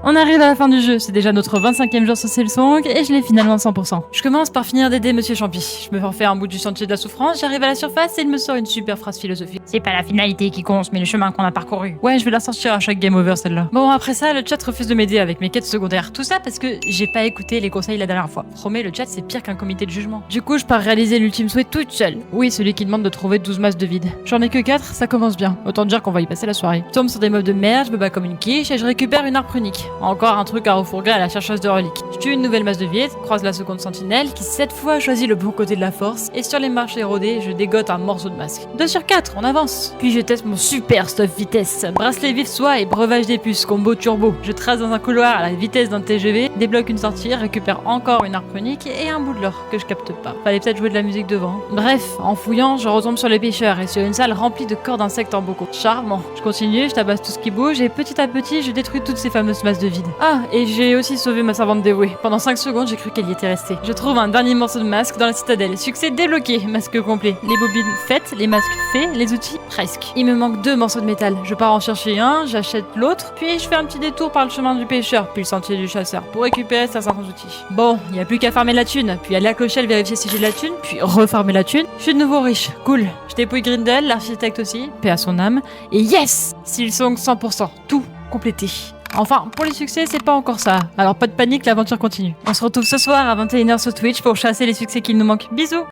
On arrive à la fin du jeu, c'est déjà notre 25e jour sur Silksong et je l'ai finalement 100%. Je commence par finir d'aider Monsieur Champy. Je me refais un bout du sentier de la souffrance, j'arrive à la surface et il me sort une super phrase philosophique. C'est pas la finalité qui compte, mais le chemin qu'on a parcouru. Ouais, je vais la sortir à chaque game over celle-là. Bon, après ça, le chat refuse de m'aider avec mes quêtes secondaires. Tout ça parce que j'ai pas écouté les conseils la dernière fois. Promets, le chat c'est pire qu'un comité de jugement. Du coup, je pars réaliser l'ultime souhait toute seule. Oui, celui qui demande de trouver 12 masses de vide. J'en ai que 4, ça commence bien. Autant dire qu'on va y passer la soirée. Je tombe sur des mobs de merde, je me bats comme une quiche et je récupère une arme runique. Encore un truc à refourguer à la chercheuse de reliques. Je tue une nouvelle masse de vide, croise la seconde sentinelle qui cette fois choisit le bon côté de la force et sur les marches érodées, je dégote un morceau de masque. 2 sur 4, on avance. Puis je teste mon super stuff vitesse. Bracelet vif soie et breuvage des puces, combo turbo. Je trace dans un couloir à la vitesse d'un TGV, débloque une sortie, récupère encore une arme runique et un bout de l'or que je capte pas. Fallait peut-être jouer de la musique devant. Bref, en fouillant, je retombe sur les pêcheurs et sur une salle remplie de corps d'insectes en bocaux. Charmant. Je continue, je tabasse tout ce qui bouge et petit à petit, je détruis toutes ces fameuses masses de vide. Ah, et j'ai aussi sauvé ma servante dévouée. Pendant 5 secondes, j'ai cru qu'elle y était restée. Je trouve un dernier morceau de masque dans la citadelle. Succès débloqué, masque complet. Les bobines faites, les masques faits, les outils presque. Il me manque 2 morceaux de métal. Je pars en chercher un, j'achète l'autre, puis je fais un petit détour par le chemin du pêcheur, puis le sentier du chasseur pour récupérer certains outils. Bon, il y a plus qu'à farmer la thune, puis aller à Clochelle vérifier si j'ai de la thune, puis refarmer la thune. Je suis de nouveau riche. Cool. Je dépouille Grindel, l'architecte aussi, paix à son âme. Et yes! Silksong 100%. Tout complété. Enfin, pour les succès, c'est pas encore ça. Alors pas de panique, l'aventure continue. On se retrouve ce soir à 21h sur Twitch pour chasser les succès qu'il nous manque. Bisous!